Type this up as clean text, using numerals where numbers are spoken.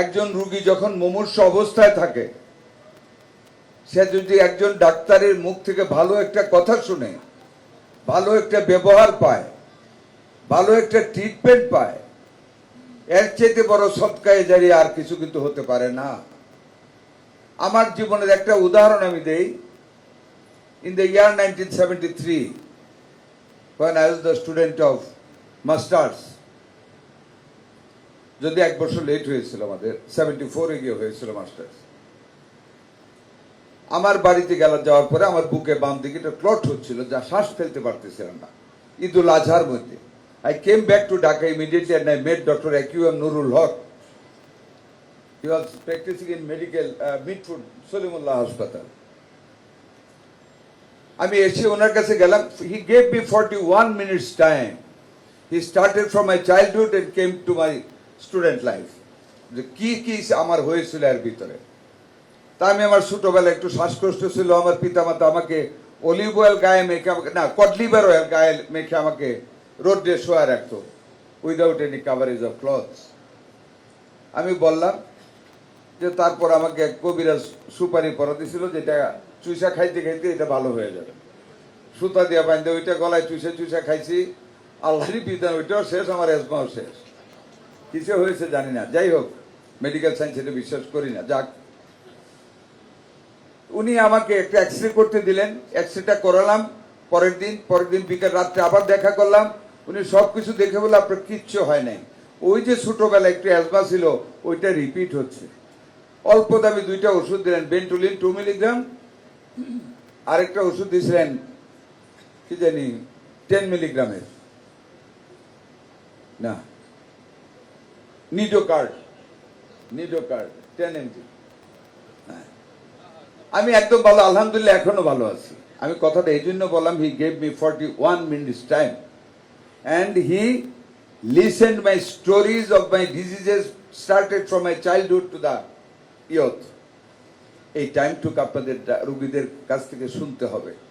একজন রোগী যখন মুমূর্ষু অবস্থায় থাকে, সে যদি একজন ডাক্তারের মুখ থেকে ভালো একটা কথা শুনে, ভালো একটা ব্যবহার পায়, ভালো একটা ট্রিটমেন্ট পায়, এর চেয়ে বড় সদকায়ে জারিয়া আর কিছু কিন্তু হতে পারে না। আমার জীবনের একটা উদাহরণ আমি দেই। In the year 1973, when I was the student of masters, যদি এক বছর লেট হয়েছিল, আমাদের 74-এ গিয়ে হয়েছিল মাস্টার্স। আমার বাড়িতে যাওয়ার পরে আমার বুকে বাম দিকে একটা ক্লট হচ্ছিল, যা শ্বাস ফেলতে পারতেছিলাম না। ঈদুল আজহার মধ্যে I came back to Dhaka immediately and I met Dr. A.Q.M. Nurul Haq. He was practicing in medical Midfood Solimullah Hospital. আমি এসে ওনার কাছে গেলাম। He gave me 41 minutes time. He started from my childhood and came to my student life. যে কি কি আমার হয়েছিল এর ভিতরে। তা আমি আমার ছোটবেলায় একটু শ্বাসকষ্ট ছিল, আমার পিতামাতা আমাকে অলিভ অয়েল গায়ে মেখে আমাকে কডলিভার অয়েল গায়ে মেখে আমাকে রোডে শোয়া রাখতো, without any coverage of clothes. আমি বললাম যে তারপর আমাকে কবিরাজ সুপারি পরা দিছিল, যেটা চুষা খাইতে খাইতে এটা ভালো হয়ে যাবে। সুতা দিয়া বাঁধতে ওইটা গলায় চুষা খাইছি, আল্লাহরই বিধান ওইটাও শেষ, আমার এজমাও শেষ। কিসে হয়েছে জানি না, যাই হোক, মেডিকেল সায়েন্স এটা বিশ্বাস করি না। যাক, উনি আমাকে একটা এক্সরে করতে দিলেন, এক্সরেটা করালাম। পরের দিন বিকেল রাত্রে আবার দেখা করলাম। উনি সবকিছু দেখে বলে আপনার কিচ্ছু হয় নাই, ওই যে ছোটবেলায় একটু অ্যাজমা ছিল ওইটা রিপিট হচ্ছে। অল্প দামি দুইটা ওষুধ দিলেন, বেন্টুলিন 2 মিলিগ্রাম, আরেকটা ওষুধ দিয়েছিলেন কি জানি 10 মিলিগ্রামের, না নিডোকার্ড 10 mg। আমি একদম ভালো, আলহামদুলিল্লাহ, এখনো ভালো আছি। আমি কথাটা এই জন্য বললাম, he gave me 41 minutes time and he listened my stories of my diseases started from my childhood to the youth. এই টাইমটুকু আপনাদের রোগীদের কাছ থেকে শুনতে হবে।